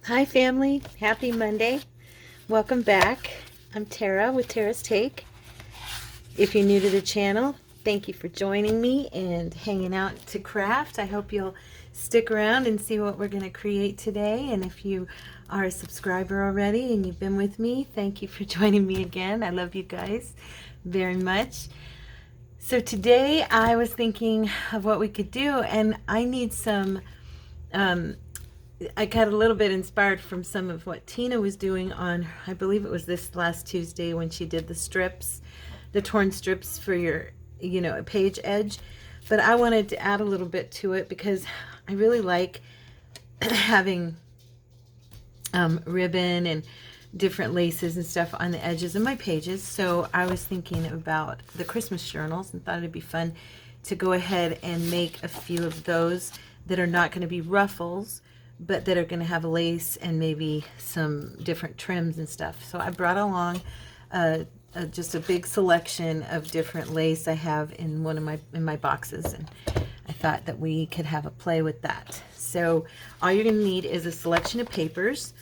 Hi family, happy Monday. Welcome back. I'm Tara with Tara's Take. If you're new to the channel, thank you for joining me and hanging out to craft. I hope you'll stick around and see what we're going to create today. And if you are a subscriber already and you've been with me, thank you for joining me again. I love you guys very much. So today I was thinking of what we could do, and I need some I got a little bit inspired from some of what Tina was doing on, I believe it was this last Tuesday, when she did the strips, the torn strips for your, page edge. But I wanted to add a little bit to it because I really like having ribbon and different laces and stuff on the edges of my pages. So I was thinking about the Christmas journals and thought it'd be fun to go ahead and make a few of those that are not going to be ruffles, but that are going to have a lace and maybe some different trims and stuff. So I brought along just a big selection of different lace I have in one of my boxes, and I thought that we could have a play with that. So all you're going to need is a selection of papers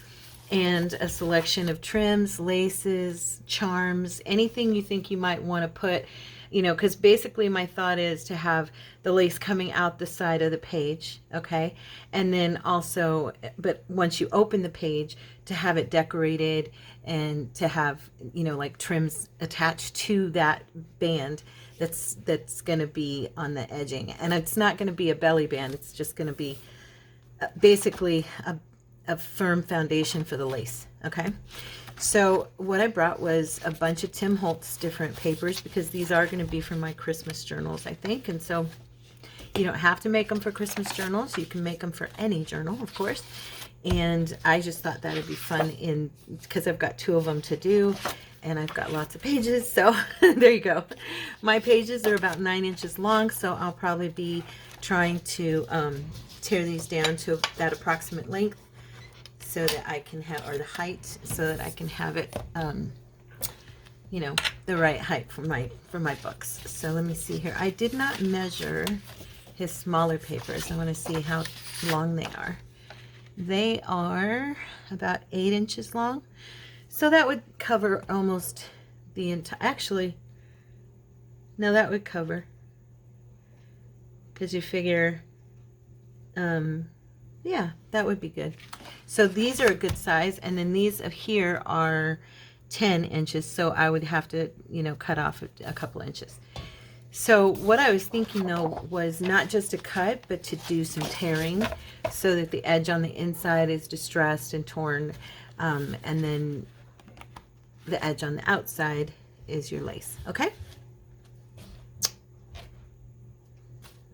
and a selection of trims, laces, charms, anything you think you might want to put, because basically my thought is to have the lace coming out the side of the page, okay? And then also, but once you open the page, to have it decorated and to have, like trims attached to that band that's going to be on the edging. And it's not going to be a belly band. It's just going to be basically a firm foundation for the lace, okay? So what I brought was a bunch of Tim Holtz different papers, because these are going to be for my Christmas journals, I think. And so you don't have to make them for Christmas journals. You can make them for any journal, of course. And I just thought that would be fun because I've got 2 of them to do, and I've got lots of pages. So there you go. My pages are about 9 inches long, so I'll probably be trying to tear these down to that approximate length, so that I can have, or the height, so that I can have it, the right height for my books. So let me see here. I did not measure his smaller papers. I want to see how long they are. They are about 8 inches long. So that would cover almost the entire, actually, no, that would cover, because you figure, yeah, that would be good. So these are a good size, and then these here are 10 inches, so I would have to, cut off a couple inches. So what I was thinking, though, was not just to cut, but to do some tearing, so that the edge on the inside is distressed and torn, and then the edge on the outside is your lace, okay?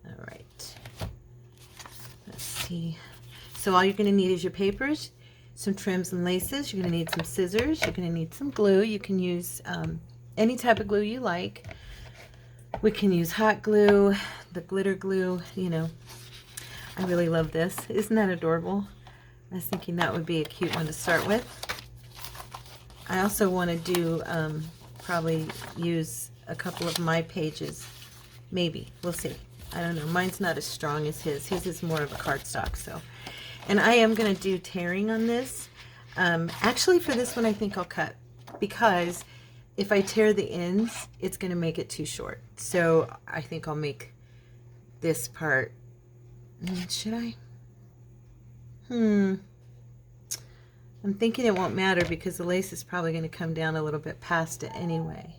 All right. Let's see. So all you're going to need is your papers, some trims and laces. You're going to need some scissors. You're going to need some glue. You can use any type of glue you like. We can use hot glue, the glitter glue, I really love this. Isn't that adorable? I was thinking that would be a cute one to start with. I also want to do, probably use a couple of my pages. Maybe. We'll see. I don't know. Mine's not as strong as his. His is more of a cardstock, so. And I am going to do tearing on this. Actually, for this one, I think I'll cut, because if I tear the ends, it's going to make it too short. So I think I'll make this part. Should I? I'm thinking it won't matter, because the lace is probably going to come down a little bit past it anyway.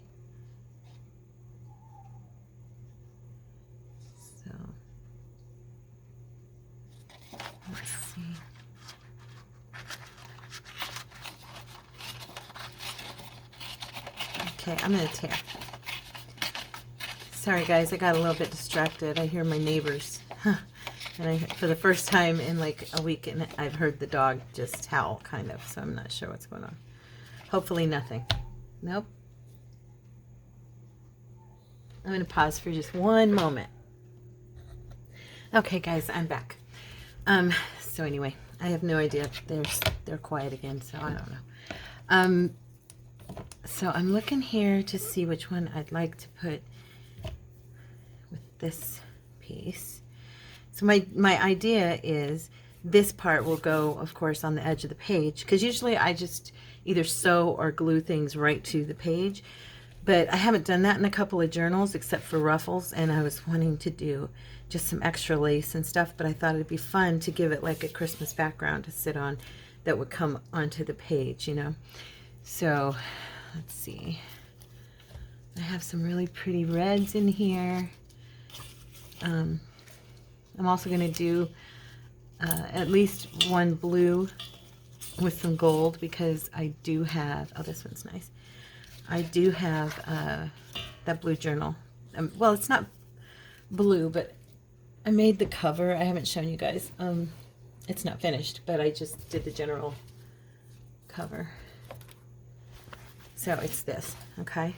So let's see. Okay, I'm going to tear. Sorry guys, I got a little bit distracted. I hear my neighbors. And for the first time in like a week, and I've heard the dog just howl, kind of, so I'm not sure what's going on. Hopefully nothing. Nope. I'm going to pause for just one moment. Okay guys, I'm back. So anyway, I have no idea. They're quiet again, so I don't know. So I'm looking here to see which one I'd like to put with this piece. So my idea is this part will go, of course, on the edge of the page, because usually I just either sew or glue things right to the page. But I haven't done that in a couple of journals except for ruffles, and I was wanting to do just some extra lace and stuff, but I thought it'd be fun to give it like a Christmas background to sit on that would come onto the page, you know. So let's see. I have some really pretty reds in here. I'm also going to do at least one blue with some gold, because I do have, oh, this one's nice. I do have that blue journal. Well, it's not blue, but I made the cover. I haven't shown you guys. It's not finished, but I just did the general cover. So it's this, okay?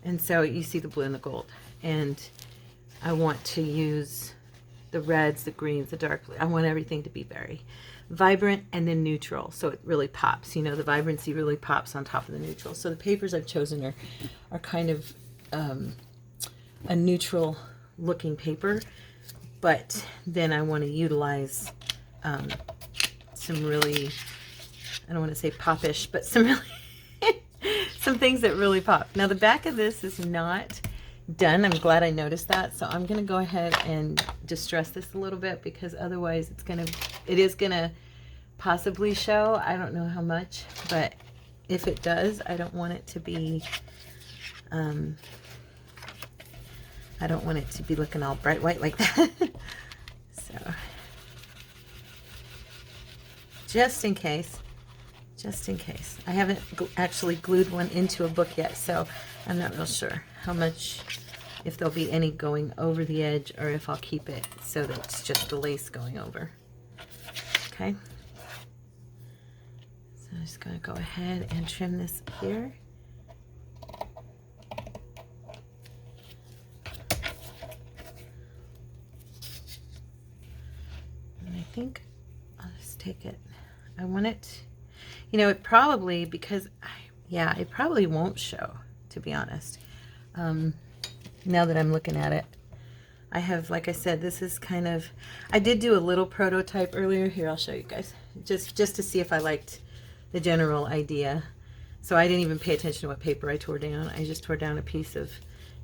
And so you see the blue and the gold. And I want to use the reds, the greens, the dark blue. I want everything to be very vibrant and then neutral, so it really pops. You know, the vibrancy really pops on top of the neutral. So the papers I've chosen are kind of a neutral looking paper, but then I want to utilize some really, I don't want to say popish, but some really some things that really pop. Now the back of this is not done. I'm glad I noticed that. So I'm going to go ahead and distress this a little bit, because otherwise it is going to possibly show. I don't know how much, but if it does, I don't want it to be, I don't want it to be looking all bright white like that. So just in case. I haven't actually glued one into a book yet, so I'm not real sure how much, if there'll be any going over the edge, or if I'll keep it so that it's just the lace going over. Okay. So I'm just going to go ahead and trim this here. And I think I'll just take it. I want it, you know, it probably, because, yeah, it probably won't show, to be honest. Now that I'm looking at it, I have, like I said, this is kind of, I did do a little prototype earlier. Here, I'll show you guys, just to see if I liked the general idea. So I didn't even pay attention to what paper I tore down. I just tore down a piece of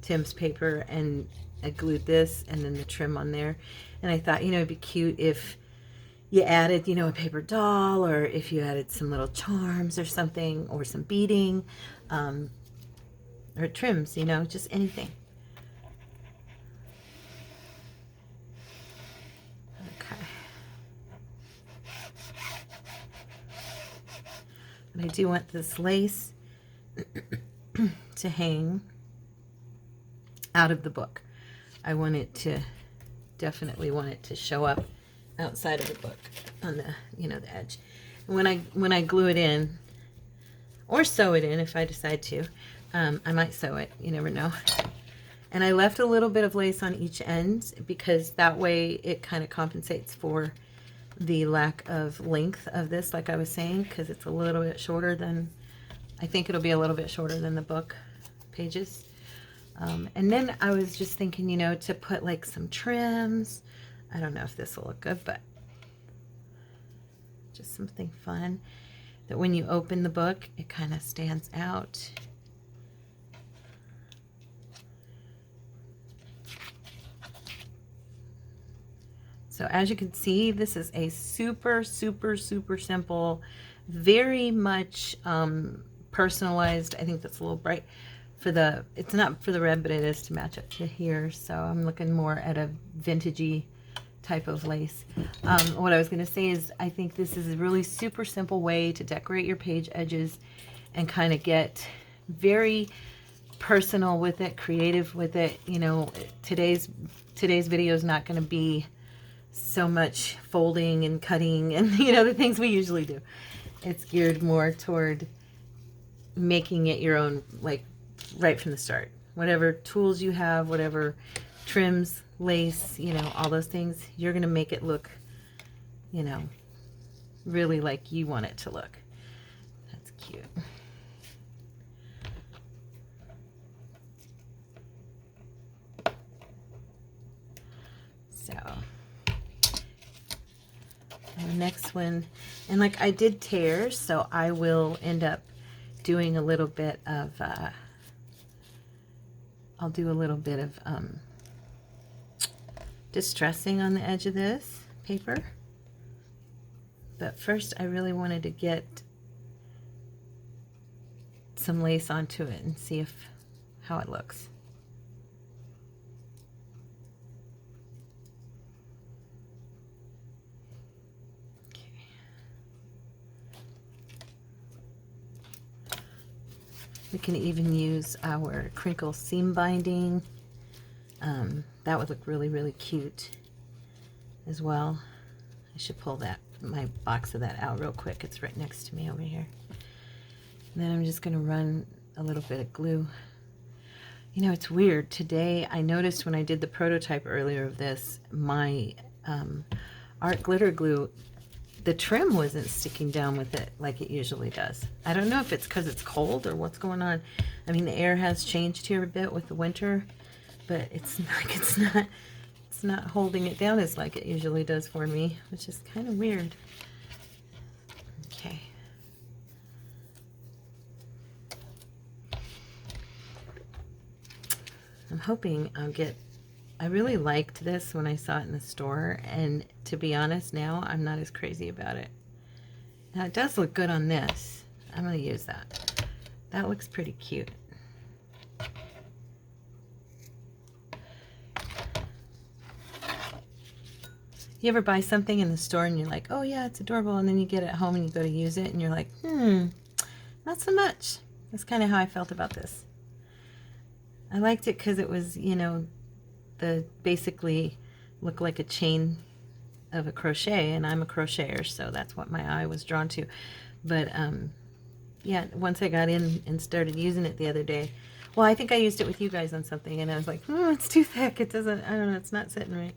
Tim's paper, and I glued this and then the trim on there. And I thought, you know, it'd be cute if you added, you know, a paper doll, or if you added some little charms or something, or some beading, or trims, you know, just anything. Okay. But I do want this lace to hang out of the book. I want it to, definitely want it to show up outside of the book on the, you know, the edge. And when I glue it in, or sew it in if I decide to, I might sew it, you never know. And I left a little bit of lace on each end, because that way it kind of compensates for the lack of length of this, like I was saying, because it's a little bit shorter than, I think it'll be a little bit shorter than the book pages. And then I was just thinking, you know, to put like some trims. I don't know if this will look good, but just something fun that when you open the book, it kind of stands out. So as you can see, this is a super, super, super simple, very much personalized. I think that's a little bright for the, it's not for the red, but it is to match up to here. So I'm looking more at a vintagey type of lace. What I was going to say is, I think this is a really super simple way to decorate your page edges and kind of get very personal with it, creative with it. You know, today's video is not going to be so much folding and cutting and, you know, the things we usually do. It's geared more toward making it your own, like right from the start. Whatever tools you have, whatever trims, lace, you know, all those things, you're going to make it look, you know, really like you want it to look. That's cute. So next one, and like I did tears, so I will end up doing a little bit of, I'll do a little bit of distressing on the edge of this paper. But first I really wanted to get some lace onto it and see how it looks. We can even use our crinkle seam binding. That would look really, really cute as well. I should pull my box of that out real quick. It's right next to me over here. And then I'm just going to run a little bit of glue. You know, it's weird. Today I noticed when I did the prototype earlier of this, my art glitter glue, the trim wasn't sticking down with it like it usually does. I don't know if it's because it's cold or what's going on. I mean, the air has changed here a bit with the winter, but it's not holding it down as like it usually does for me, which is kind of weird. Okay. I'm hoping I'll get, I really liked this when I saw it in the store, and to be honest, now I'm not as crazy about it. Now it does look good on this. I'm going to use that. That looks pretty cute. You ever buy something in the store and you're like, oh yeah, it's adorable, and then you get it home and you go to use it and you're like, not so much. That's kind of how I felt about this. I liked it because it was, you know, basically looked like a chain of a crochet, and I'm a crocheter, so that's what my eye was drawn to. But yeah, once I got in and started using it the other day, well, I think I used it with you guys on something, and I was like, it's too thick. It doesn't, I don't know, it's not sitting right.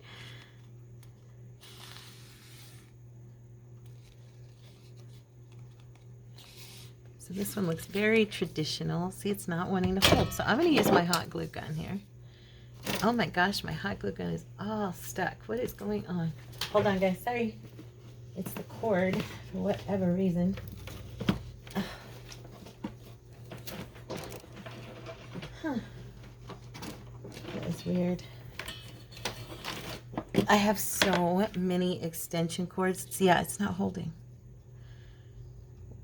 So this one looks very traditional. See, it's not wanting to hold. So I'm going to use my hot glue gun here. Oh my gosh, my hot glue gun is all stuck. What is going on? Hold on, guys. Sorry. It's the cord for whatever reason. Huh. That is weird. I have so many extension cords. See, yeah, it's not holding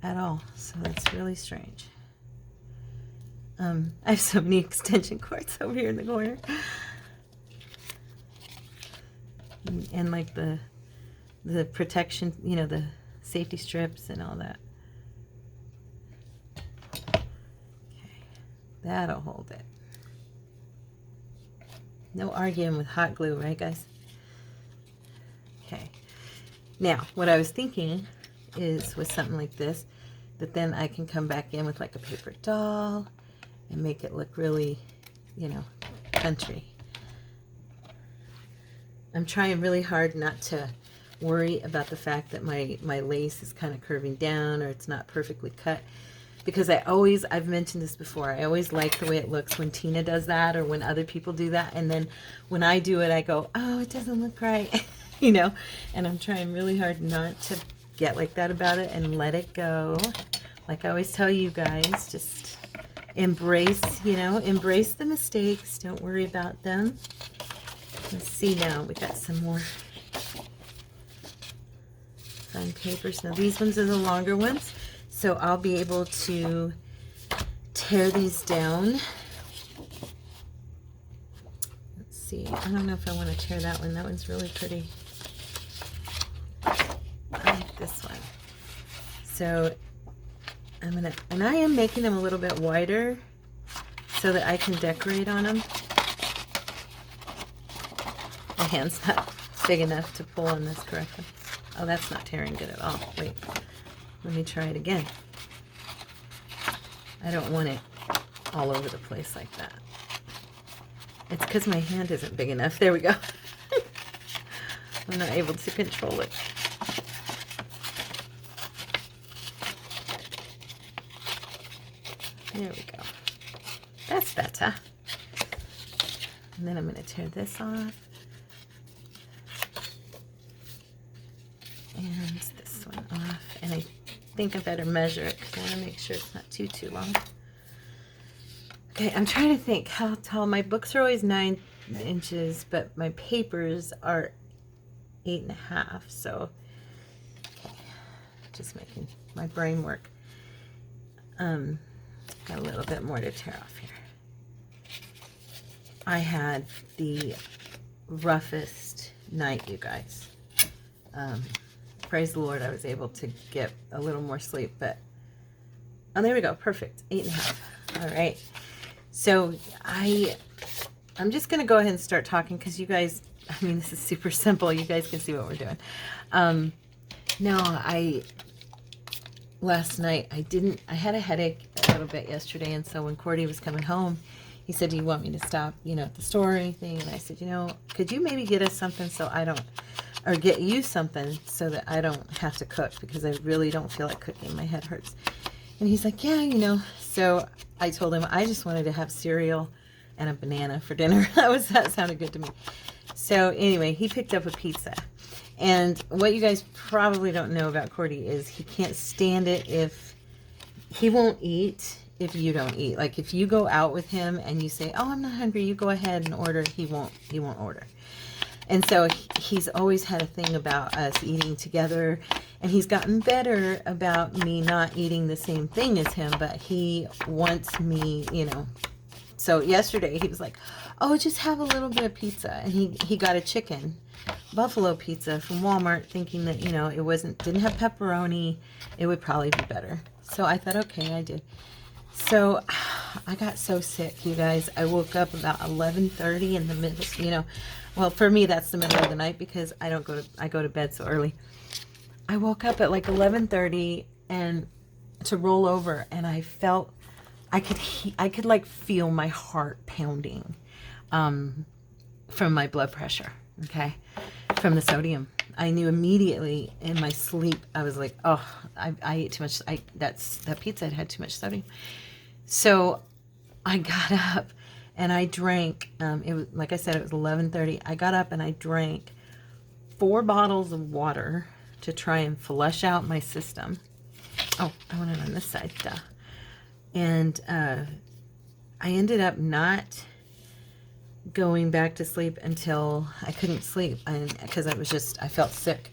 at all, so that's really strange. I have so many extension cords over here in the corner, and like the protection, you know, the safety strips and all that. Okay, that'll hold it. No arguing with hot glue, right, guys? Okay, now what I was thinking is with something like this, that then I can come back in with like a paper doll and make it look really, you know, country. I'm trying really hard not to worry about the fact that my lace is kind of curving down or it's not perfectly cut, because I've mentioned this before, I always like the way it looks when Tina does that or when other people do that, and then when I do it I go, oh, it doesn't look right. You know, and I'm trying really hard not to get like that about it and let it go. Like I always tell you guys, just embrace, you know, embrace the mistakes. Don't worry about them. Let's see now. We got some more fun papers. Now these ones are the longer ones, so I'll be able to tear these down. Let's see. I don't know if I want to tear that one. That one's really pretty. I like this one. So I'm gonna, and I am making them a little bit wider so that I can decorate on them. My hand's not big enough to pull on this correctly. Oh, that's not tearing good at all. Wait, let me try it again. I don't want it all over the place like that. It's because my hand isn't big enough. There we go. I'm not able to control it. There we go. That's better. And then I'm going to tear this off. And think I better measure it because I want to make sure it's not too long. Okay, I'm trying to think how tall. My books are always 9 inches, but my papers are 8.5. So, okay, just making my brain work. Got a little bit more to tear off here. I had the roughest night, you guys. Praise the Lord, I was able to get a little more sleep, but oh, there we go, perfect, 8.5. All right, so I'm just gonna go ahead and start talking because you guys, I mean, this is super simple. You guys can see what we're doing. Now, last night I had a headache a little bit yesterday, and so when Cordy was coming home, he said, do you want me to stop, at the store or anything? And I said, could you maybe get us something so I don't, or get you something so that I don't have to cook, because I really don't feel like cooking. My head hurts. And he's like, yeah, So I told him I just wanted to have cereal and a banana for dinner. That sounded good to me. So anyway, he picked up a pizza. And what you guys probably don't know about Cordy is he can't stand it if he won't eat if you don't eat. Like if you go out with him and you say, oh, I'm not hungry, you go ahead and order, he won't order. And so he's always had a thing about us eating together, and he's gotten better about me not eating the same thing as him, but he wants me, So yesterday he was like, oh, just have a little bit of pizza. And he got a chicken buffalo pizza from Walmart, thinking that, it didn't have pepperoni. It would probably be better. So I thought, okay, I did. So I got so sick, you guys. I woke up about 11:30 in the middle, well, for me, that's the middle of the night because I go to bed so early. I woke up at like 11:30 and to roll over, and I felt, I could like feel my heart pounding, from my blood pressure. Okay. From the sodium. I knew immediately in my sleep, I was like, oh, I ate too much. That pizza had too much sodium. So I got up and I drank, it was, like I said, it was 11:30. I got up and I drank 4 bottles of water to try and flush out my system. Oh, I want it on this side, duh. And I ended up not going back to sleep until I couldn't sleep, because I felt sick.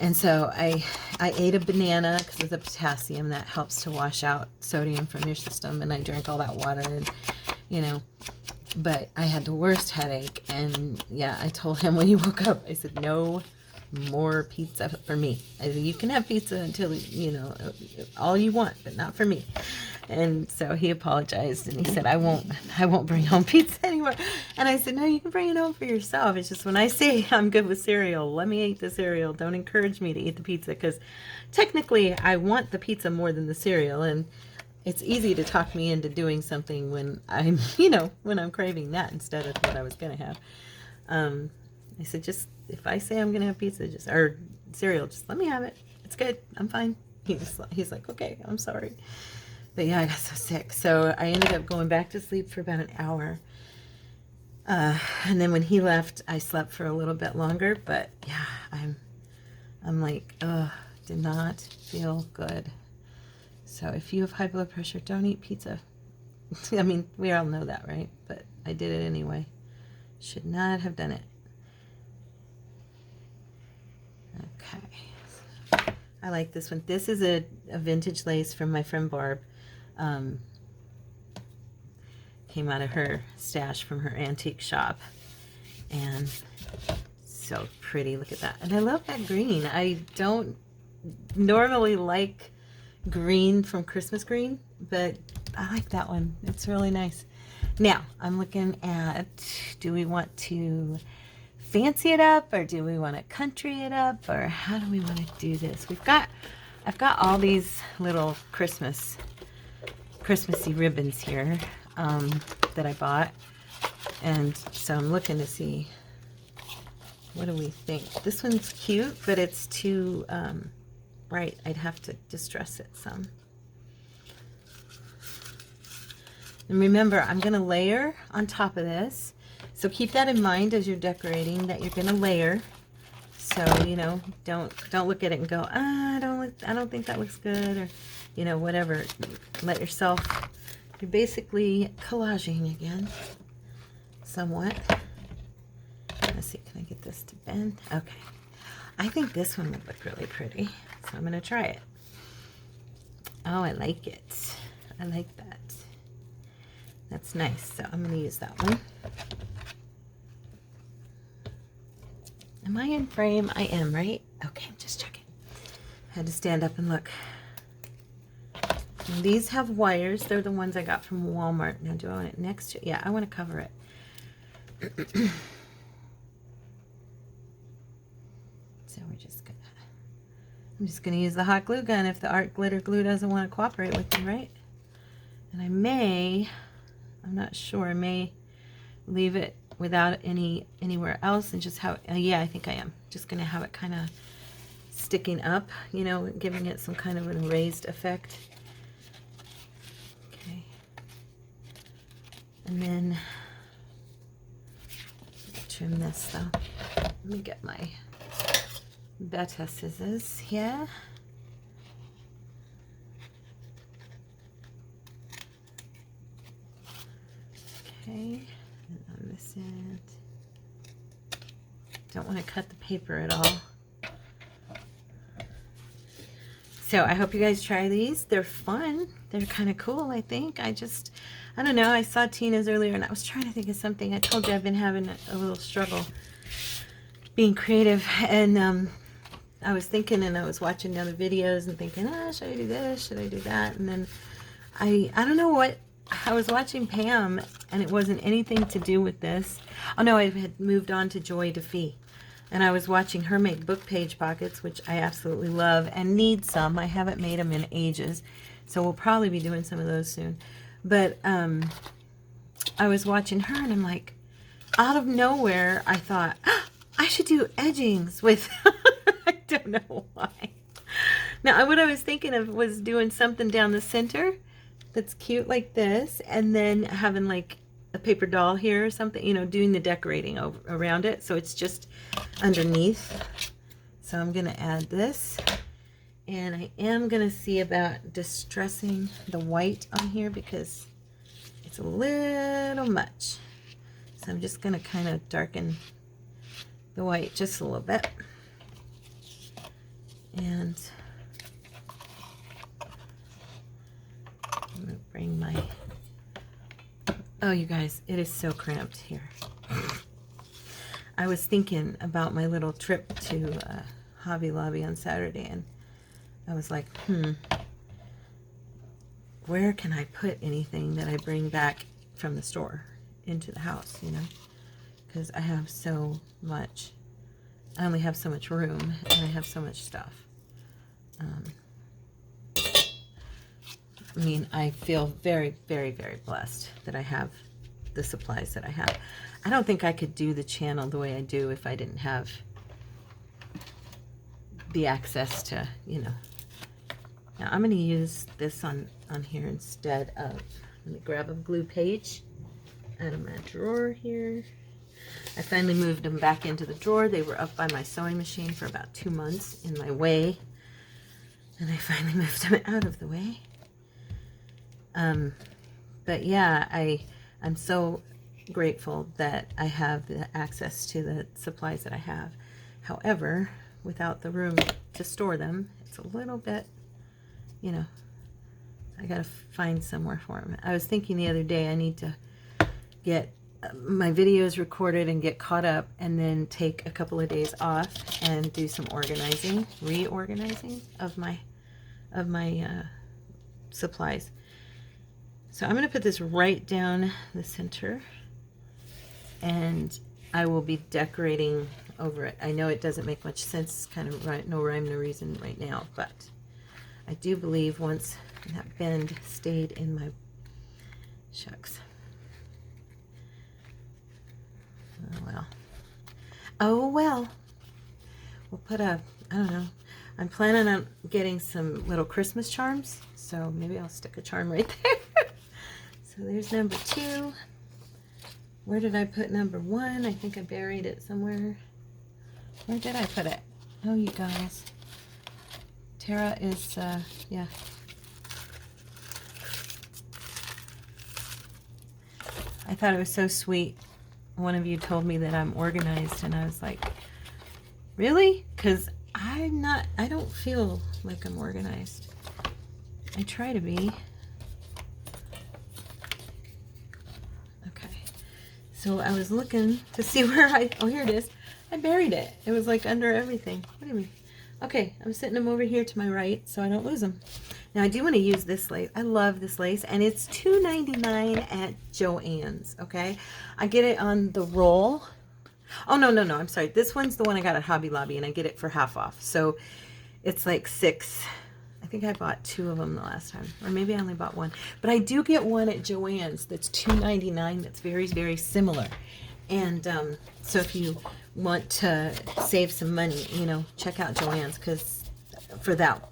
And so I ate a banana because of the potassium that helps to wash out sodium from your system, and I drank all that water, and but I had the worst headache. And yeah, I told him when he woke up, I said, no more pizza for me. I said, you can have pizza until all you want, but not for me. And so he apologized, and he said, I won't bring home pizza anymore. And I said, no, you can bring it home for yourself. It's just when I say I'm good with cereal, let me eat the cereal. Don't encourage me to eat the pizza, because technically I want the pizza more than the cereal. And it's easy to talk me into doing something when I'm, when I'm craving that instead of what I was going to have. I said, just, if I say I'm going to have pizza, or cereal, just let me have it. It's good. I'm fine. He's like, okay, I'm sorry. But yeah, I got so sick. So I ended up going back to sleep for about an hour. And then when he left, I slept for a little bit longer. But yeah, I'm like, did not feel good. So if you have high blood pressure, don't eat pizza. I mean, we all know that, right? But I did it anyway. Should not have done it. Okay. I like this one. This is a vintage lace from my friend Barb. Came out of her stash from her antique shop, and so pretty. Look at that. And I love that green. I don't normally like green from Christmas green, but I like that one. It's really nice. Now I'm looking at, do we want to fancy it up, or do we want to country it up, or how do we want to do this? I've got all these little Christmassy ribbons here that I bought, and so I'm looking to see, what do we think? This one's cute, but it's too bright. I'd have to distress it some. And remember, I'm going to layer on top of this, so keep that in mind as you're decorating, that you're going to layer. So, you know, don't look at it and go, I don't think that looks good, or, you know, whatever. Let yourself, you're basically collaging again, somewhat. Let's see, can I get this to bend? Okay. I think this one would look really pretty, so I'm going to try it. Oh, I like it. I like that. That's nice, so I'm going to use that one. Am I in frame? I am, right? Okay, I'm just checking. I had to stand up and look. And these have wires. They're the ones I got from Walmart. Now, do I want it next to? Yeah, I want to cover it. So I'm just gonna use the hot glue gun if the art glitter glue doesn't want to cooperate with me, right? And I'm not sure, I may leave it without anywhere else and just have, yeah, I think I am. Just gonna have it kind of sticking up, you know, giving it some kind of an raised effect. Okay. And then trim this though. Let me get my Beta scissors here. Okay, and on this end. Don't want to cut the paper at all. So I hope you guys try these. They're fun. They're kind of cool, I think. I don't know. I saw Tina's earlier and I was trying to think of something. I told you I've been having a little struggle being creative, and I was thinking, and I was watching other videos and thinking, should I do this? Should I do that? And then I don't know what, I was watching Pam, and it wasn't anything to do with this. Oh no, I had moved on to Joy DeFee, and I was watching her make book page pockets, which I absolutely love and need some. I haven't made them in ages, so we'll probably be doing some of those soon. But I was watching her, and I'm like, out of nowhere, I thought, I should do edgings with, I don't know why. Now, what I was thinking of was doing something down the center that's cute like this, and then having like a paper doll here or something, you know, doing the decorating around it, so it's just underneath. So I'm going to add this, and I am going to see about distressing the white on here because it's a little much. So I'm just going to kind of darken the white just a little bit. And I'm going to bring my, oh you guys, it is so cramped here. I was thinking about my little trip to Hobby Lobby on Saturday, and I was like, where can I put anything that I bring back from the store into the house, you know? Because I have so much, I only have so much room, and I have so much stuff. I mean, I feel very, very, very blessed that I have the supplies that I have. I don't think I could do the channel the way I do if I didn't have the access to, you know. Now I'm going to use this on here instead of, let me grab a glue page out of my drawer here. I finally moved them back into the drawer. They were up by my sewing machine for about 2 months in my way, and I finally moved them out of the way. But yeah, I'm so grateful that I have the access to the supplies that I have. However, without the room to store them, it's a little bit, you know, I gotta find somewhere for them. I was thinking the other day I need to get my videos recorded and get caught up, and then take a couple of days off and do some organizing, reorganizing of my supplies. So I'm going to put this right down the center, and I will be decorating over it. I know it doesn't make much sense, kind of no rhyme, no reason right now, but I do believe once that bend stayed in my, shucks. Oh well. Oh well. We'll put a, I don't know. I'm planning on getting some little Christmas charms, so maybe I'll stick a charm right there. So there's number 2. Where did I put number 1? I think I buried it somewhere. Where did I put it? Oh, you guys. Tara is, yeah. I thought it was so sweet. One of you told me that I'm organized, and I was like, really? Because I don't feel like I'm organized. I try to be. Okay. So I was looking to see where oh, here it is. I buried it. It was like under everything. What do you mean? Okay, I'm sitting them over here to my right so I don't lose them. Now I do want to use this lace. I love this lace, and it's $2.99 at Joann's, okay? I get it on the roll. Oh, no, I'm sorry. This one's the one I got at Hobby Lobby, and I get it for half off. So it's like $6. I think I bought 2 of them the last time, or maybe I only bought 1. But I do get one at Joann's that's $2.99 that's very, very similar. And so if you want to save some money, you know, check out Joann's, because for that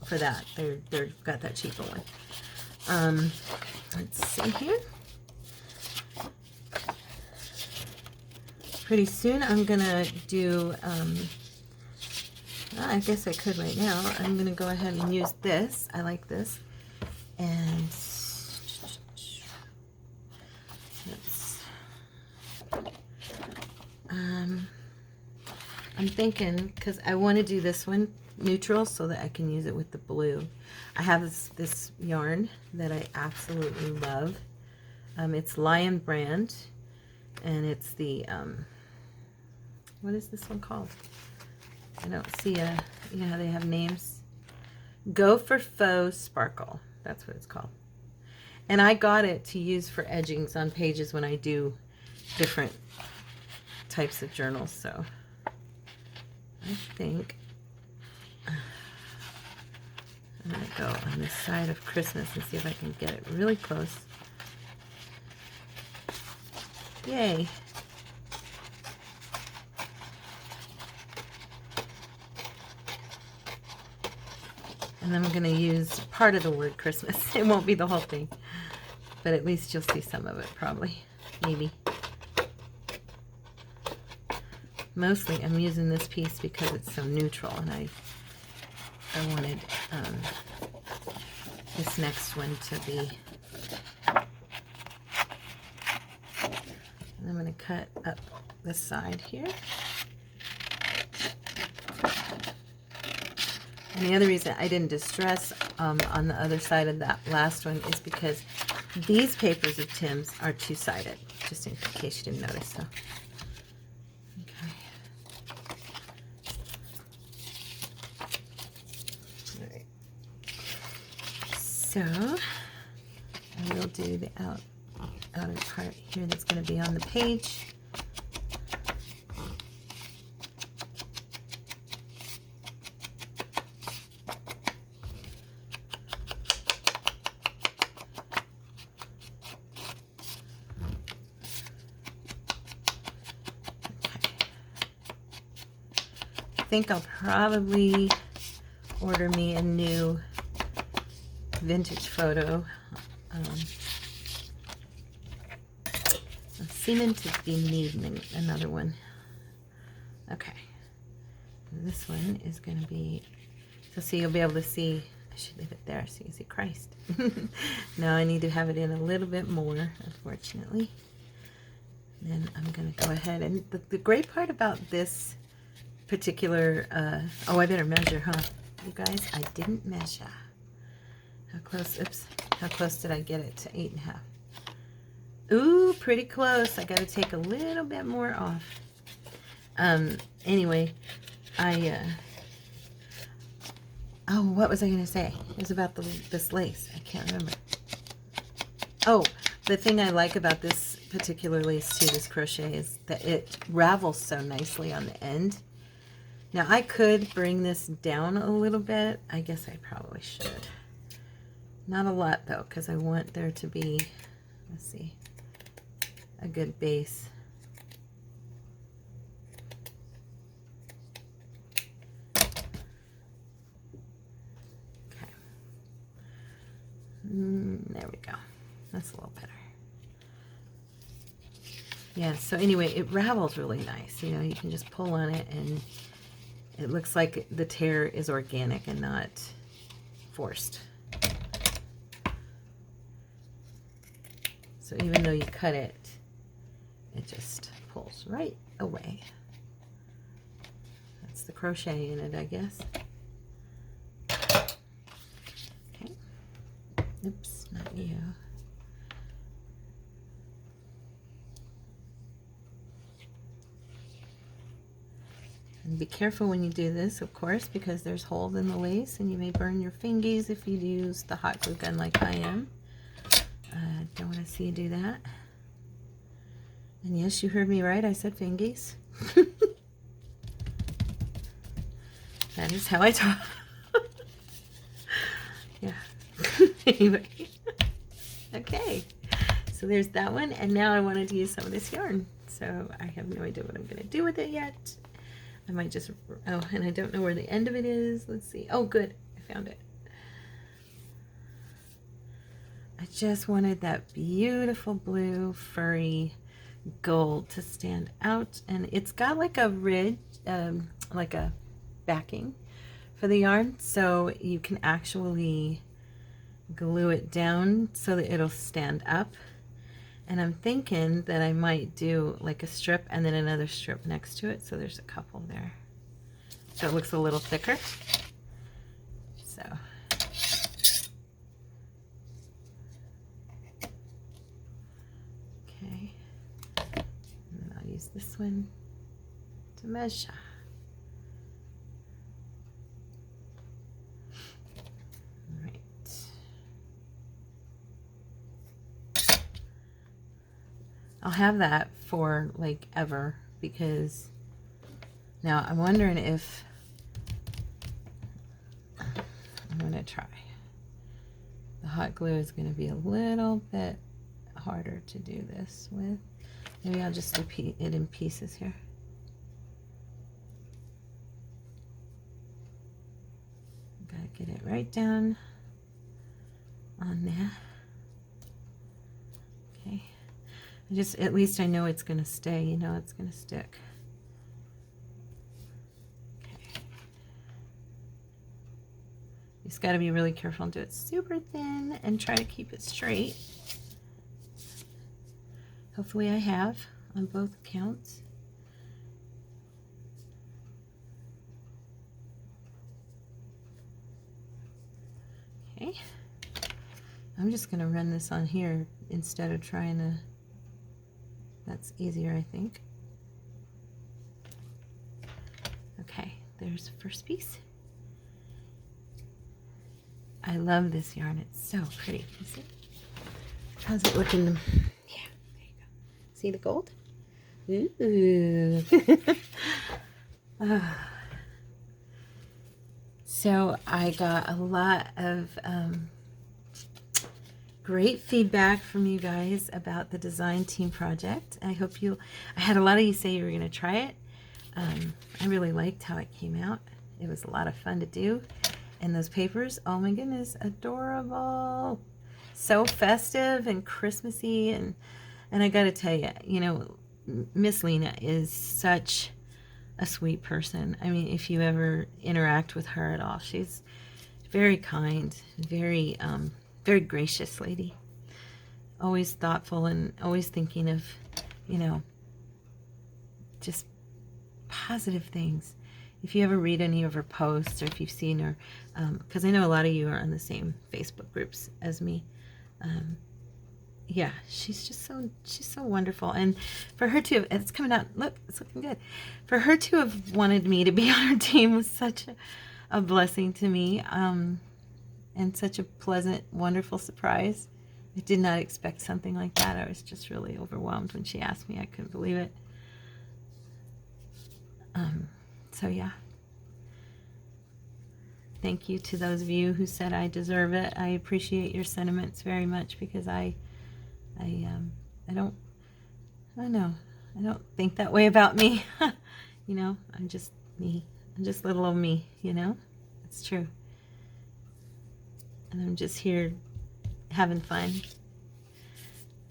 they've got that cheaper one. Let's see here. Pretty soon I'm gonna do I guess I could right now. I'm gonna go ahead and use this. I like this. And I'm thinking, because I want to do this one neutral so that I can use it with the blue. I have this yarn that I absolutely love. It's Lion brand, and it's the what is this one called? I don't see you know how they have names. Go for Faux Sparkle. That's what it's called. And I got it to use for edgings on pages when I do different types of journals. So I think I'm going to go on this side of Christmas and see if I can get it really close. Yay. And then I'm going to use part of the word Christmas. It won't be the whole thing, but at least you'll see some of it probably, maybe. Mostly I'm using this piece because it's so neutral, and I wanted this next one to be. And I'm going to cut up the side here. And the other reason I didn't distress on the other side of that last one is because these papers of Tim's are two-sided, just in case you didn't notice. So, okay. All right. So I will do the outer part here that's going to be on the page. I think I'll probably order me a new vintage photo. I'm seeming to be needing another one. Okay, this one is going to be, so you'll be able to see. I should leave it there so you can see Christ. Now I need to have it in a little bit more, unfortunately. Then I'm going to go ahead, and the great part about this particular, oh, I better measure, huh? You guys, I didn't measure. How close, oops, how close did I get it to 8.5? Ooh, pretty close. I got to take a little bit more off. Anyway, oh, what was I going to say? It was about this lace. I can't remember. Oh, the thing I like about this particular lace too, this crochet, is that it ravels so nicely on the end. Now I could bring this down a little bit. I guess I probably should. Not a lot though, because I want there to be, let's see, a good base. Okay. There we go. That's a little better. Yeah, so anyway, it ravels really nice. You know, you can just pull on it and it looks like the tear is organic and not forced. So even though you cut it, it just pulls right away. That's the crochet in it, I guess. Okay. Oops, not you. And be careful when you do this, of course, because there's holes in the lace and you may burn your fingies if you use the hot glue gun like I am. Don't want to see you do that. And yes, you heard me right, I said fingies. That is how I talk. Yeah. Anyway. Okay. So there's that one, and now I wanted to use some of this yarn. So I have no idea what I'm going to do with it yet. I might just, oh, and I don't know where the end of it is. Let's see. Oh, good. I found it. I just wanted that beautiful blue furry gold to stand out, and it's got like a ridge, like a backing for the yarn, so you can actually glue it down so that it'll stand up. And I'm thinking that I might do like a strip and then another strip next to it, so there's a couple there, so it looks a little thicker. So okay, and then I'll use this one to measure. I'll have that for like ever, because now I'm wondering if I'm going to try. The hot glue is going to be a little bit harder to do this with. Maybe I'll just do it in pieces here. Gotta get it right down on there. Okay. Just, at least I know it's going to stay, you know, it's going to stick. Okay. You just got to be really careful and do it super thin and try to keep it straight. Hopefully I have on both accounts. Okay. I'm just going to run this on here instead of trying to. That's easier, I think. Okay, there's the first piece. I love this yarn. It's so pretty. You see? How's it looking? Yeah, there you go. See the gold? Ooh. So I got a lot of great feedback from you guys about the design team project. I had a lot of you say you were going to try it. I really liked how it came out. It was a lot of fun to do. And those papers, oh my goodness, adorable. So festive and Christmassy. And I got to tell you, you know, Miss Lena is such a sweet person. I mean, if you ever interact with her at all, she's very kind, very gracious lady, always thoughtful and always thinking of, you know, just positive things. If you ever read any of her posts, or if you've seen her, because I know a lot of you are on the same Facebook groups as me, yeah, she's so wonderful. And for her to have, it's coming out, look, it's looking good. For her to have wanted me to be on her team was such a blessing to me. And such a pleasant, wonderful surprise. I did not expect something like that. I was just really overwhelmed when she asked me. I couldn't believe it. So yeah. Thank you to those of you who said I deserve it. I appreciate your sentiments very much, because I don't think that way about me. You know, I'm just me. I'm just little old me, you know? It's true. And I'm just here having fun.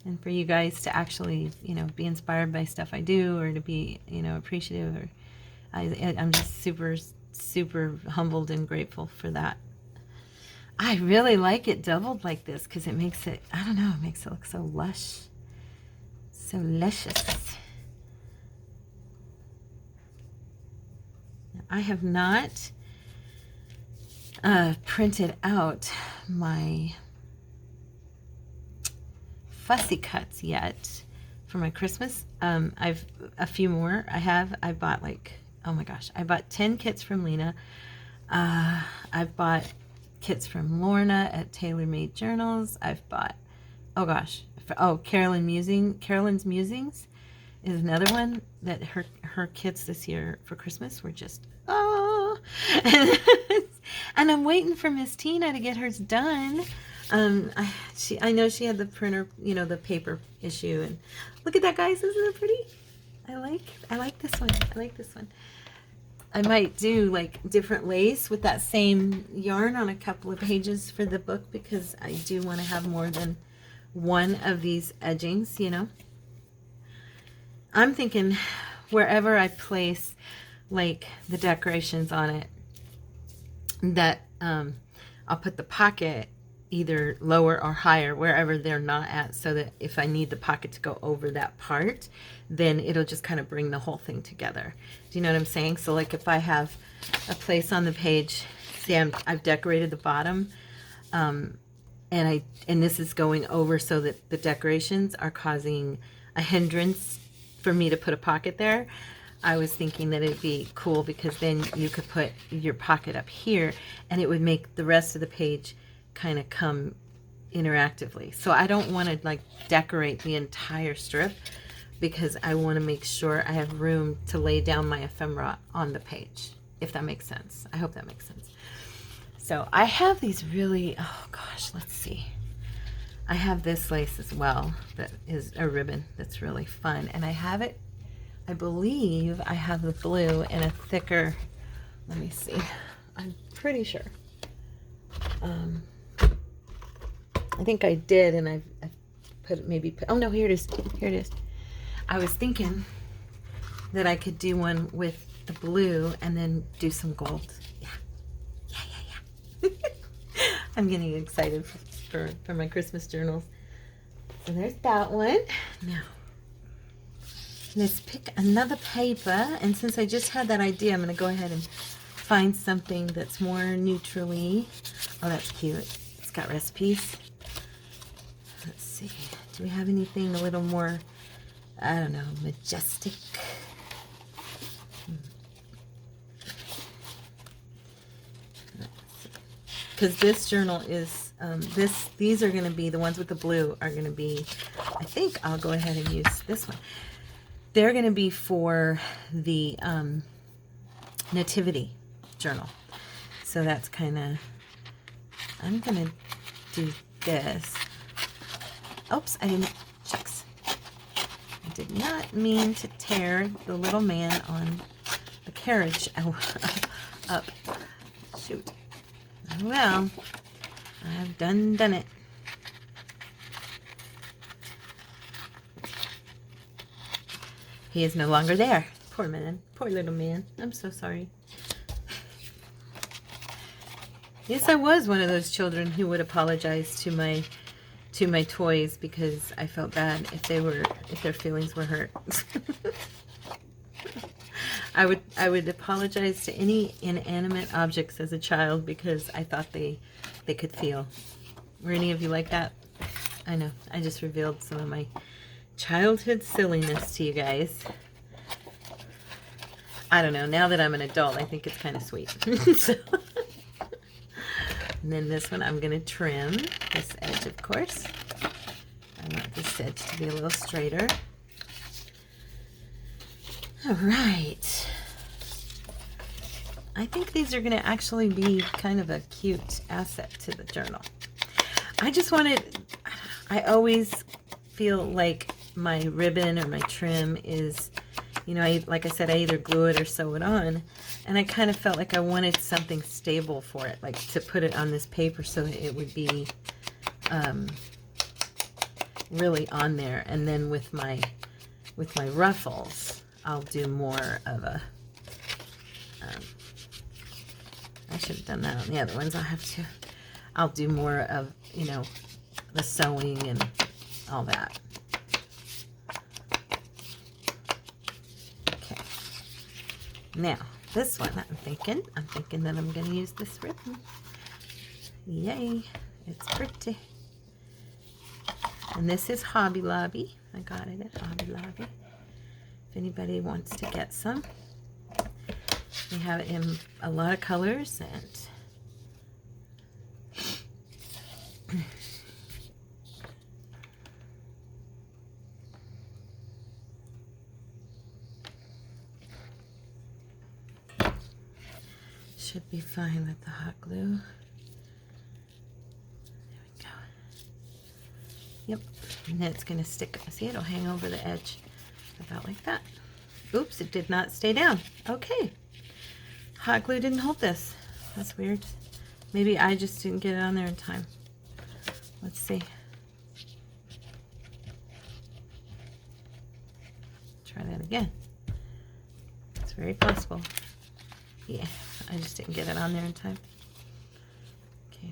And for you guys to actually, you know, be inspired by stuff I do, or to be, you know, appreciative, or I'm just super, super humbled and grateful for that. I really like it doubled like this because it makes it, I don't know, it makes it look so lush. So luscious. I have not printed out my fussy cuts yet for my Christmas. I've a few more. I bought like, oh my gosh, I bought 10 kits from Lena. I've bought kits from Lorna at Tailor Made Journals. I've bought, oh gosh, Carolyn's Musings is another one that her kits this year for Christmas were just, oh. And I'm waiting for Miss Tina to get hers done. I know she had the printer, you know, the paper issue, and look at that, guys. Isn't it pretty? I like this one. I like this one. I might do like different lace with that same yarn on a couple of pages for the book, because I do want to have more than one of these edgings, you know. I'm thinking wherever I place like the decorations on it, that I'll put the pocket either lower or higher, wherever they're not at, so that if I need the pocket to go over that part, then it'll just kind of bring the whole thing together. Do you know what I'm saying? So like if I have a place on the page, see, I've decorated the bottom, and this is going over so that the decorations are causing a hindrance for me to put a pocket there. I was thinking that it'd be cool because then you could put your pocket up here and it would make the rest of the page kind of come interactively. So I don't want to like decorate the entire strip, because I want to make sure I have room to lay down my ephemera on the page, if that makes sense. I hope that makes sense. So I have these really, oh gosh, let's see. I have this lace as well that is a ribbon that's really fun, and I have it, I believe I have the blue in a thicker, let me see, I'm pretty sure. I think I did, and I put it, maybe, oh no, here it is, here it is. I was thinking that I could do one with the blue and then do some gold. Yeah. I'm getting excited for my Christmas journals. So there's that one. Now, let's pick another paper, and since I just had that idea, I'm going to go ahead and find something that's more neutrally. Oh, that's cute. It's got recipes. Let's see. Do we have anything a little more, I don't know, majestic? Because this journal is, these are going to be, the ones with the blue are going to be, I think I'll go ahead and use this one. They're going to be for the nativity journal. So that's kind of, I'm going to do this. Oops, I didn't, shucks. I did not mean to tear the little man on the carriage up. Shoot. Well, I've done it. He is no longer there. Poor man. Poor little man. I'm so sorry. Yes, I was one of those children who would apologize to my toys because I felt bad if their feelings were hurt. I would apologize to any inanimate objects as a child because I thought they could feel. Were any of you like that? I know. I just revealed some of my childhood silliness to you guys. I don't know. Now that I'm an adult, I think it's kind of sweet. So, and then this one I'm going to trim this edge, of course. I want this edge to be a little straighter. All right. I think these are going to actually be kind of a cute asset to the journal. I always feel like my ribbon or my trim is, you know, like I said, I either glue it or sew it on. And I kind of felt like I wanted something stable for it, like to put it on this paper so it would be really on there. And then with my ruffles, I'll do more of a should have done that on the other ones. I'll do more of, you know, the sewing and all that. Okay. Now, this one, I'm thinking that I'm going to use this ribbon. Yay, it's pretty. And this is Hobby Lobby. I got it at Hobby Lobby. If anybody wants to get some. They have it in a lot of colors and should be fine with the hot glue. There we go. Yep, and it's going to stick. See, it'll hang over the edge about like that. Oops, it did not stay down. Okay. Hot glue didn't hold this. That's weird. Maybe I just didn't get it on there in time. Let's see. Try that again. It's very possible. Yeah, I just didn't get it on there in time. Okay,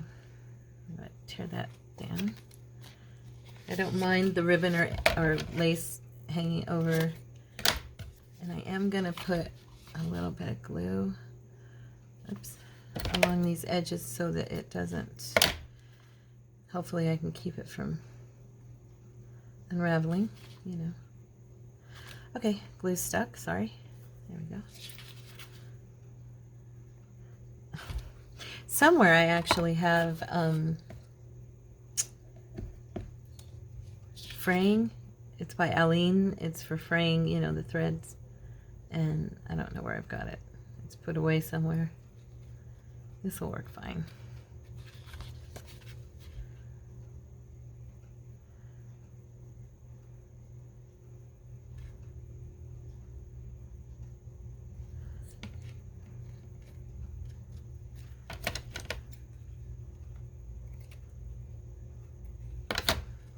I'm going to tear that down. I don't mind the ribbon or lace hanging over. And I am going to put a little bit of glue, oops, along these edges so that it doesn't, hopefully I can keep it from unraveling, you know. Okay, glue stuck, sorry. There we go. Somewhere I actually have fraying. It's by Aline. It's for fraying, you know, the threads. And I don't know where I've got it. It's put away somewhere. This will work fine.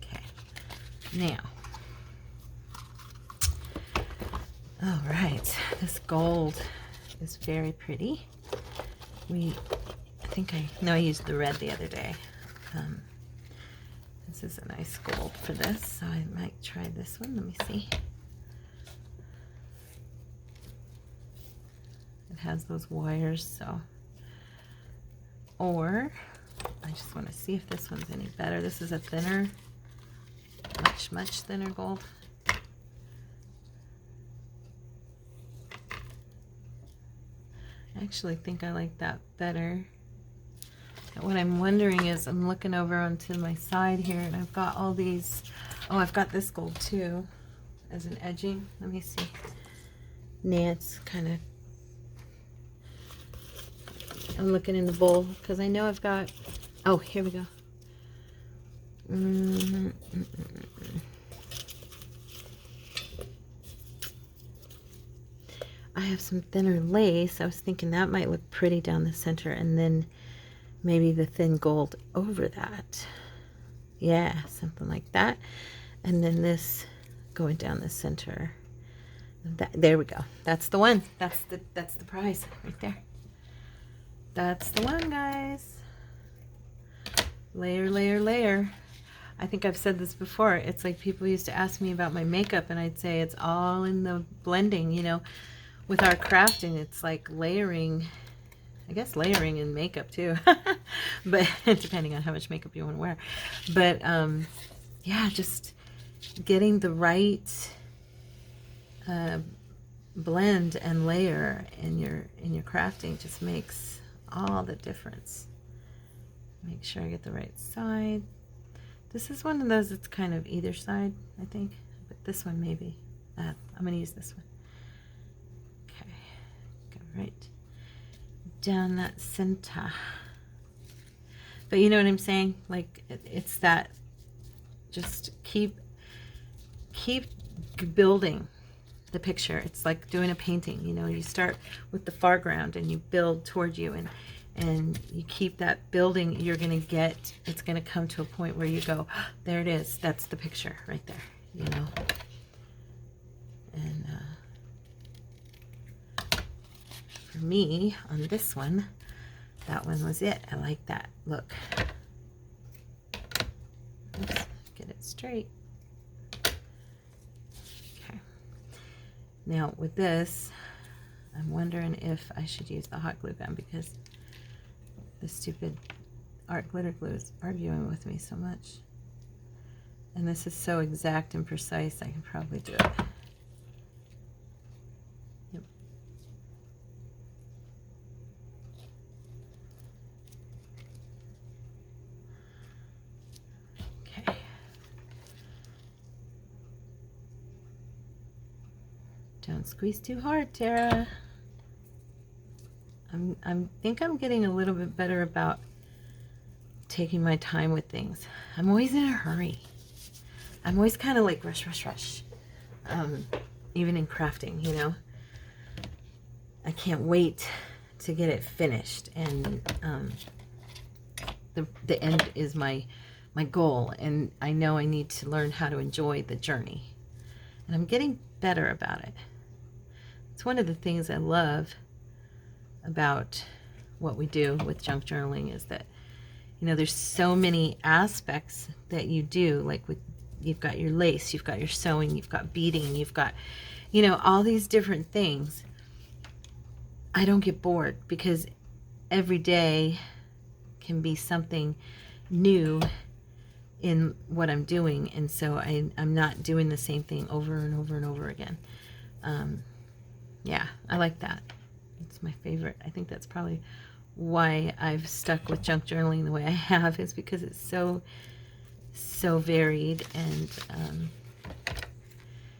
Okay, now. All right, this gold is very pretty. I used the red the other day. This is a nice gold for this, so I might try this one. Let me see. It has those wires, so. Or, I just want to see if this one's any better. This is a thinner, much thinner gold. I actually think I like that better. But what I'm wondering is, I'm looking over onto my side here and I've got all these, oh, I've got this gold too as an edging. Let me see. Nah, it's kind of, I'm looking in the bowl because I know I've got, oh, here we go. I have some thinner lace. I was thinking that might look pretty down the center, and then maybe the thin gold over that. Yeah, something like that. And then this going down the center. There we go. That's the one. That's the prize right there. That's the one, guys. Layer, layer, layer. I think I've said this before. It's like people used to ask me about my makeup, and I'd say it's all in the blending, you know. With our crafting, it's like layering. I guess layering in makeup too, but depending on how much makeup you want to wear. But yeah, just getting the right blend and layer in your crafting just makes all the difference. Make sure I get the right side. This is one of those that's kind of either side, I think, but this one maybe. I'm going to use this one. Okay, go right down that center. But you know what I'm saying? Like, it's that, just keep building the picture. It's like doing a painting, you know. You start with the foreground and you build toward you, and you keep that building. You're gonna get, it's gonna come to a point where you go, oh, there it is, that's the picture right there, you know. And for me, on this one, that one was it. I like that look. Oops, get it straight. Okay. Now with this, I'm wondering if I should use the hot glue gun because the stupid art glitter glue is arguing with me so much. And this is so exact and precise, I can probably do it. Yep. Okay. Don't squeeze too hard, Tara. I think I'm getting a little bit better about taking my time with things. I'm always in a hurry. I'm always kind of like rush, rush, rush. Even in crafting, you know. I can't wait to get it finished, and the end is my goal, and I know I need to learn how to enjoy the journey, and I'm getting better about it. It's one of the things I love about what we do with junk journaling is that, you know, there's so many aspects that you do, like with, you've got your lace, you've got your sewing, you've got beading, you've got, you know, all these different things. I don't get bored because every day can be something new in what I'm doing, and so I'm not doing the same thing over and over and over again. Yeah, I like that. It's my favorite. I think that's probably why I've stuck with junk journaling the way I have, is because it's so varied, and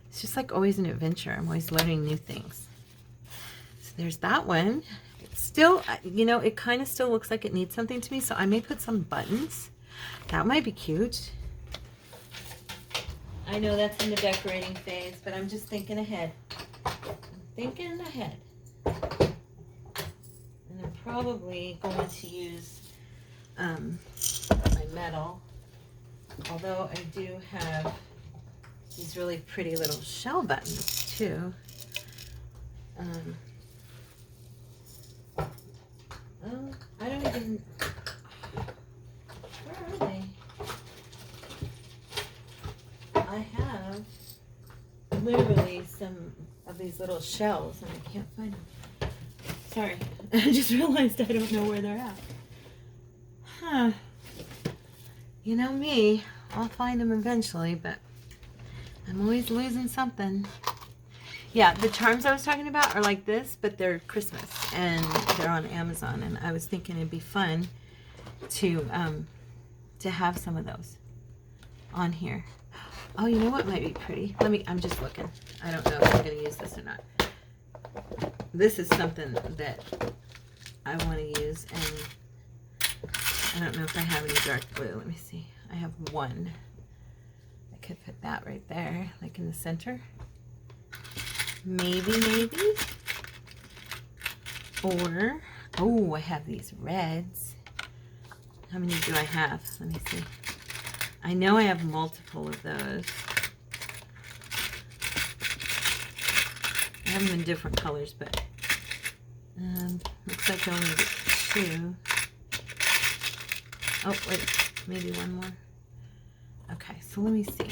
it's just like always an adventure. I'm always learning new things. So there's that one. It's still, you know, it kind of still looks like it needs something to me, so I may put some buttons. That might be cute. I know that's in the decorating phase, but I'm just thinking ahead. Thinking ahead. And I'm probably going to use my metal, although I do have these really pretty little shell buttons too. Well, I don't even, where are they? I have literally some of these little shells and I can't find them. Sorry, I just realized I don't know where they're at. Huh. You know me, I'll find them eventually, but I'm always losing something. Yeah, the charms I was talking about are like this, but they're Christmas and they're on Amazon, and I was thinking it'd be fun to have some of those on here. Oh, you know what might be pretty? I'm just looking. I don't know if I'm going to use this or not. This is something that I want to use, and I don't know if I have any dark blue. Let me see. I have one. I could put that right there, like in the center. Maybe. Or, oh, I have these reds. How many do I have? Let me see. I know I have multiple of those. I have them in different colors, but looks like I only get 2. Oh, wait, maybe one more. Okay, so let me see.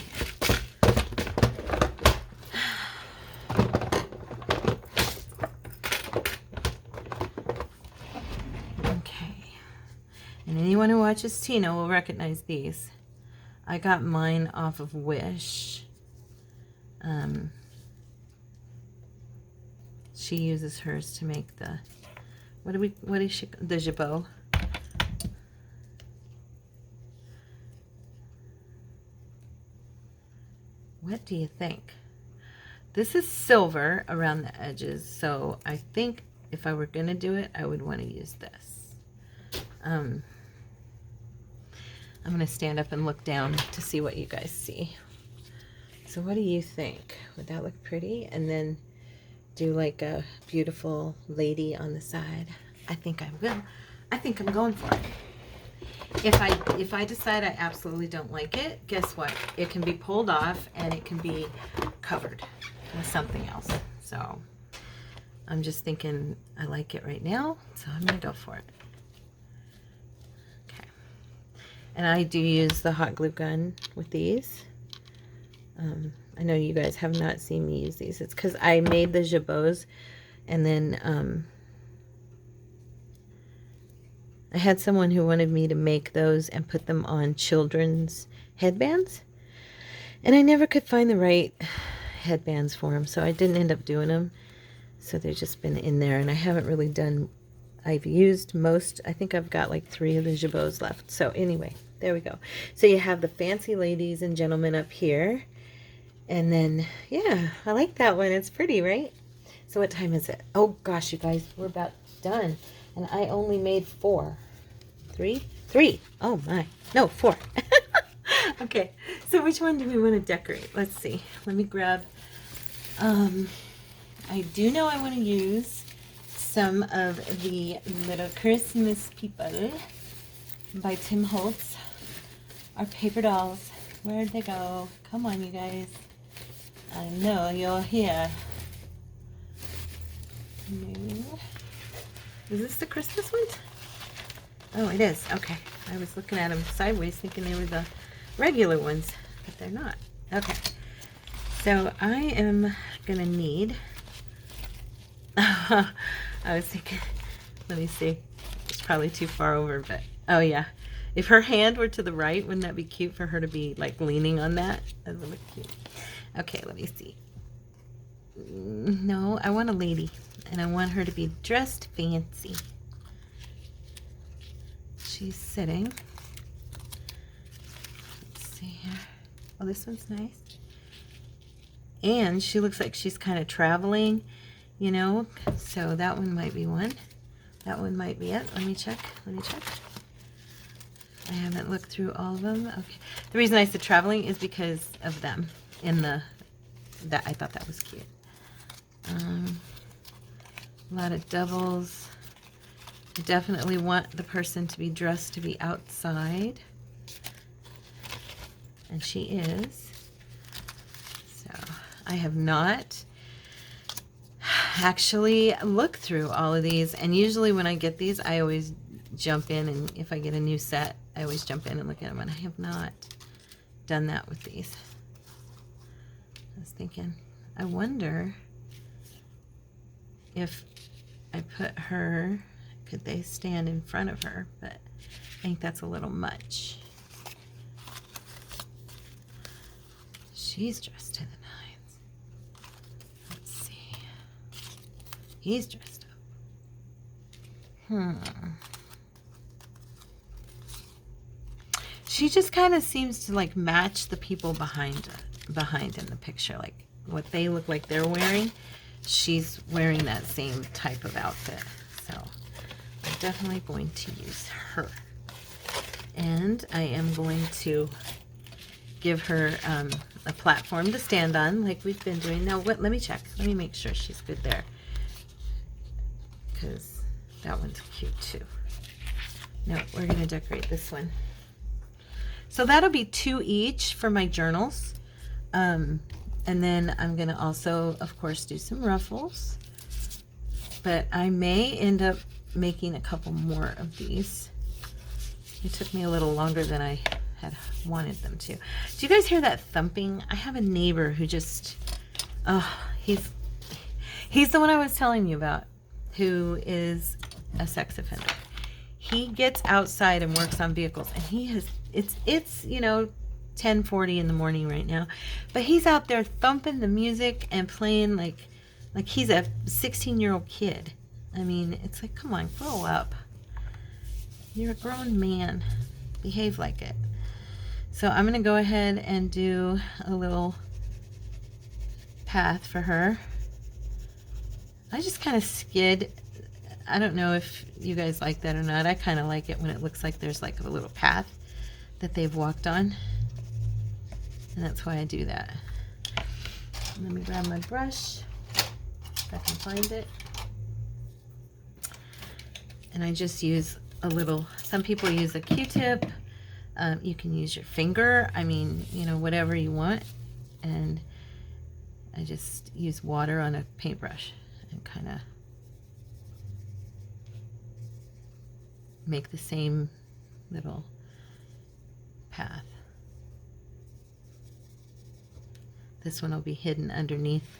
Okay, and anyone who watches Tina will recognize these. I got mine off of Wish. She uses hers to make the, what is she, the jabot. What do you think? This is silver around the edges, so I think if I were going to do it, I would want to use this. I'm going to stand up and look down to see what you guys see. So what do you think? Would that look pretty? And then do like a beautiful lady on the side. I think I will. I think I'm going for it. If I decide I absolutely don't like it, guess what? It can be pulled off and it can be covered with something else. So I'm just thinking I like it right now, so I'm gonna go for it. And I do use the hot glue gun with these. I know you guys have not seen me use these. It's because I made the jabots, and then I had someone who wanted me to make those and put them on children's headbands. And I never could find the right headbands for them, so I didn't end up doing them. So they've just been in there, and I haven't really done, I've used most, I think I've got like 3 of the jabots left. So anyway, there we go. So you have the fancy ladies and gentlemen up here. And then, yeah, I like that one. It's pretty, right? So what time is it? Oh gosh, you guys, we're about done. And I only made 4. 3? 3. Oh my. No, 4. Okay, so which one do we want to decorate? Let's see. Let me grab, I do know I want to use some of the little Christmas people by Tim Holtz. Our paper dolls. Where'd they go? Come on, you guys. I know you're here. No. Is this the Christmas ones? Oh, it is. Okay. I was looking at them sideways thinking they were the regular ones, but they're not. Okay. So I am going to need... I was thinking... Let me see. It's probably too far over, but... Oh, yeah. If her hand were to the right, wouldn't that be cute for her to be, like, leaning on that? That would look cute. Okay, let me see. No, I want a lady. And I want her to be dressed fancy. She's sitting. Let's see here. Oh, this one's nice. And she looks like she's kind of traveling, you know. So that one might be one. That one might be it. Let me check. Let me check. I haven't looked through all of them. Okay. The reason I said traveling is because of them in the... That I thought that was cute. A lot of doubles. I definitely want the person to be dressed to be outside. And she is. So I have not actually looked through all of these. And usually when I get these, I always jump in. And if I get a new set, I always jump in and look at them. And I have not done that with these. I was thinking, I wonder if I put her, could they stand in front of her? But I think that's a little much. She's dressed to the nines. Let's see. He's dressed up. She just kind of seems to like match the people behind in the picture, like what they look like they're wearing. She's wearing that same type of outfit, so I'm definitely going to use her. And I am going to give her a platform to stand on, like we've been doing. Now, what? Let me check. Let me make sure she's good there, because that one's cute too. No, we're going to decorate this one. So that'll be 2 each for my journals. And then I'm going to also, of course, do some ruffles. But I may end up making a couple more of these. It took me a little longer than I had wanted them to. Do you guys hear that thumping? I have a neighbor who just, he's the one I was telling you about, who is a sex offender. He gets outside and works on vehicles, and he has, it's you know, 10:40 in the morning right now, but he's out there thumping the music and playing like he's a 16-year-old kid. I mean, it's like, come on, grow up. You're a grown man. Behave like it. So I'm going to go ahead and do a little path for her. I just kind of skid. I don't know if you guys like that or not. I kind of like it when it looks like there's like a little path that they've walked on. And that's why I do that. Let me grab my brush, if I can find it. And I just use a little, some people use a Q-tip. You can use your finger. I mean, you know, whatever you want. And I just use water on a paintbrush and kind of make the same little This one will be hidden underneath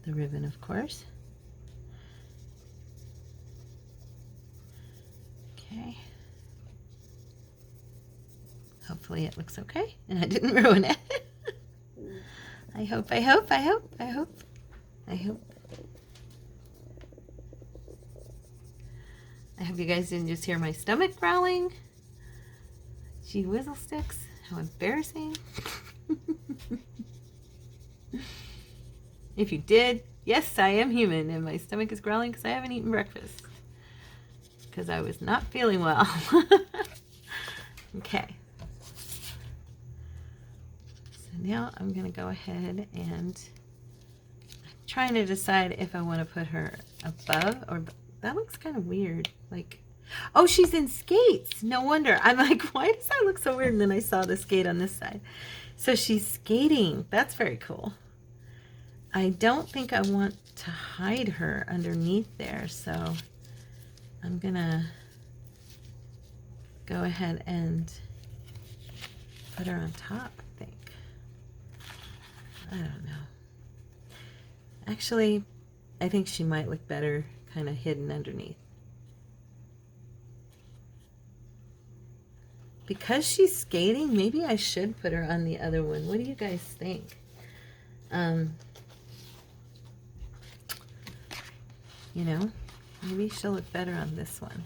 the ribbon, of course. Okay. Hopefully it looks okay and I didn't ruin it. I hope. I hope you guys didn't just hear my stomach growling. Gee whizzle sticks. How embarrassing. If you did, yes, I am human and my stomach is growling because I haven't eaten breakfast. Because I was not feeling well. Okay. So now I'm going to go ahead and I'm trying to decide if I want to put her above or that looks kind of weird. Like, oh, she's in skates. No wonder. I'm like, why does that look so weird? And then I saw the skate on this side. So she's skating. That's very cool. I don't think I want to hide her underneath there, so I'm gonna go ahead and put her on top, I think. I don't know. Actually, I think she might look better kind of hidden underneath. Because she's skating, maybe I should put her on the other one. What do you guys think? You know, maybe she'll look better on this one.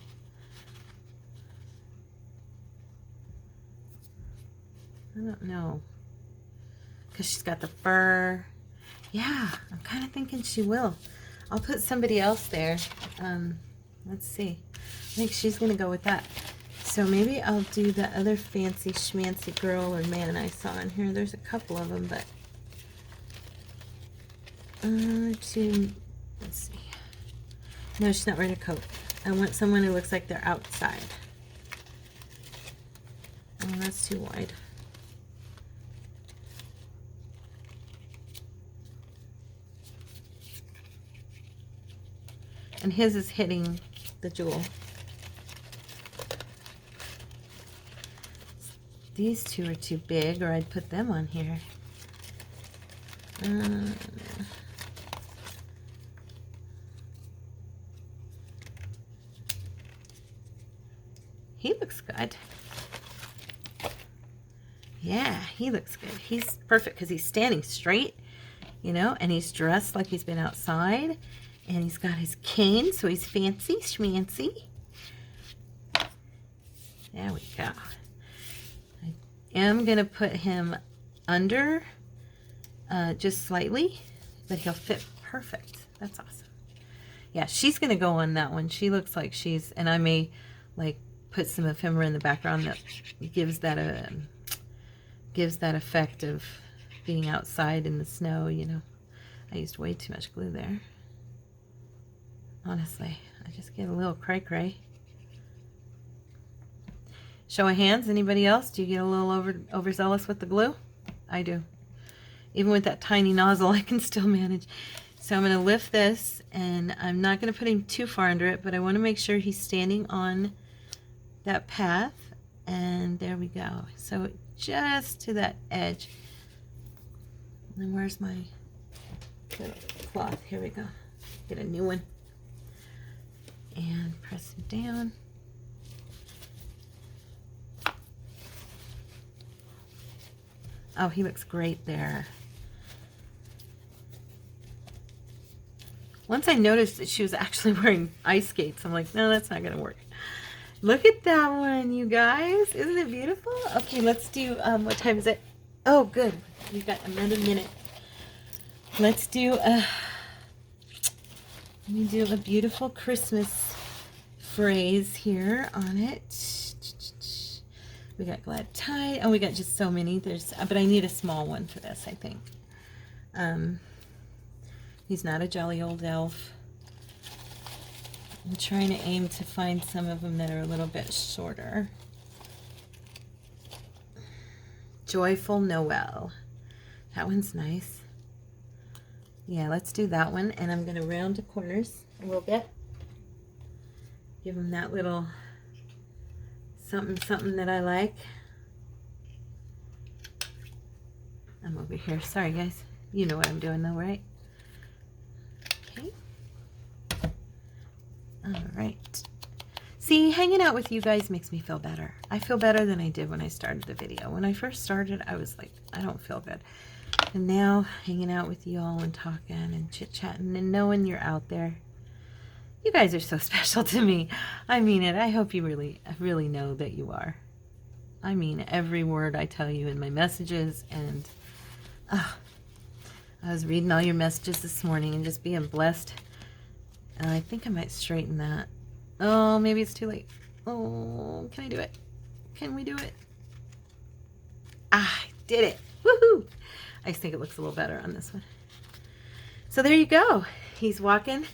I don't know. Because she's got the fur. Yeah, I'm kind of thinking she will. I'll put somebody else there. Let's see. I think she's going to go with that. So maybe I'll do the other fancy schmancy girl or man I saw in here. There's a couple of them, but let's see. No, she's not wearing a coat. I want someone who looks like they're outside. Oh, that's too wide. And his is hitting the jewel. These two are too big, or I'd put them on here. He looks good. Yeah, he looks good. He's perfect because he's standing straight, you know, and he's dressed like he's been outside. And he's got his cane, so he's fancy schmancy. There we go. I am going to put him under just slightly, but he'll fit perfect. That's awesome. Yeah, she's going to go on that one. She looks like she's, and I may like put some ephemera in the background that gives that effect of being outside in the snow, you know. I used way too much glue there. Honestly, I just get a little cray-cray. Show of hands, anybody else? Do you get a little overzealous with the glue? I do. Even with that tiny nozzle, I can still manage. So I'm going to lift this, and I'm not going to put him too far under it, but I want to make sure he's standing on that path, and there we go. So just to that edge. And then where's my little cloth? Here we go. Get a new one. And press him down. Oh, he looks great there. Once I noticed that she was actually wearing ice skates, I'm like, no, that's not going to work. Look at that one, you guys. Isn't it beautiful? Okay, let's do, what time is it? Oh, good. We've got another minute. Let's do let me do a beautiful Christmas phrase here on it. We got glad tide. Oh, we got just so many. There's, but I need a small one for this, I think. He's not a jolly old elf. I'm trying to aim to find some of them that are a little bit shorter. Joyful Noel. That one's nice. Yeah, let's do that one. And I'm going to round the corners a little bit. Give them that little something, something that I like. I'm over here. Sorry, guys. You know what I'm doing, though, right? Okay. All right. See, hanging out with you guys makes me feel better. I feel better than I did when I started the video. When I first started, I was like, I don't feel good. And now, hanging out with you all and talking and chit-chatting and knowing you're out there. You guys are so special to me. I mean it. I hope you really know that you are. I mean every word I tell you in my messages. And I was reading all your messages this morning and just being blessed. And I think I might straighten that. Oh, maybe it's too late. Oh, can I do it? Can we do it? I did it. Woohoo! I just think it looks a little better on this one. So there you go. He's walking.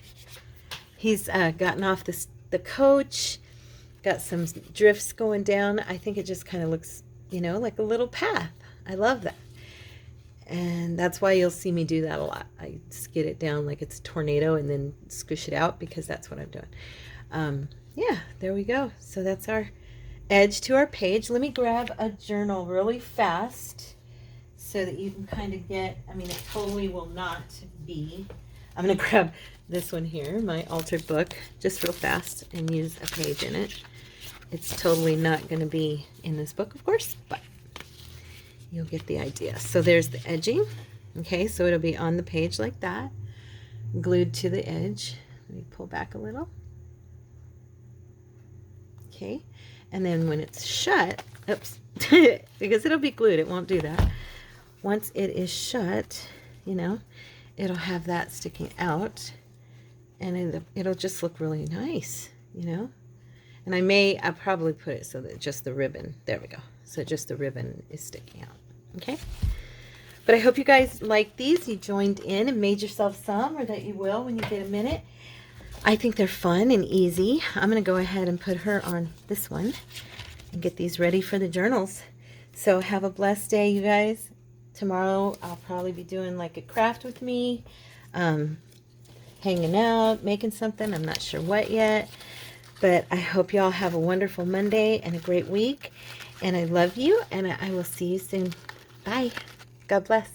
He's gotten off the coach. Got some drifts going down. I think it just kind of looks, you know, like a little path. I love that. And that's why you'll see me do that a lot. I skid it down like it's a tornado and then squish it out because that's what I'm doing. Yeah, there we go. So that's our edge to our page. Let me grab a journal really fast so that you can kind of get, I mean, it totally will not be. I'm going to grab this one here, my altered book, just real fast and use a page in it. It's totally not going to be in this book, of course, but you'll get the idea. So there's the edging. Okay, so it'll be on the page like that, glued to the edge. Let me pull back a little. Okay, and then when it's shut, oops, because it'll be glued, it won't do that. Once it is shut, you know, it'll have that sticking out, and it'll just look really nice, you know. And I'll probably put it so that just the ribbon, there we go. So just the ribbon is sticking out, okay? But I hope you guys like these. You joined in and made yourself some, or that you will when you get a minute. I think they're fun and easy. I'm going to go ahead and put her on this one and get these ready for the journals. So have a blessed day, you guys. Tomorrow I'll probably be doing like a craft with me, hanging out, making something. I'm not sure what yet. But I hope you all have a wonderful Monday and a great week. And I love you, and I will see you soon. Bye. God bless.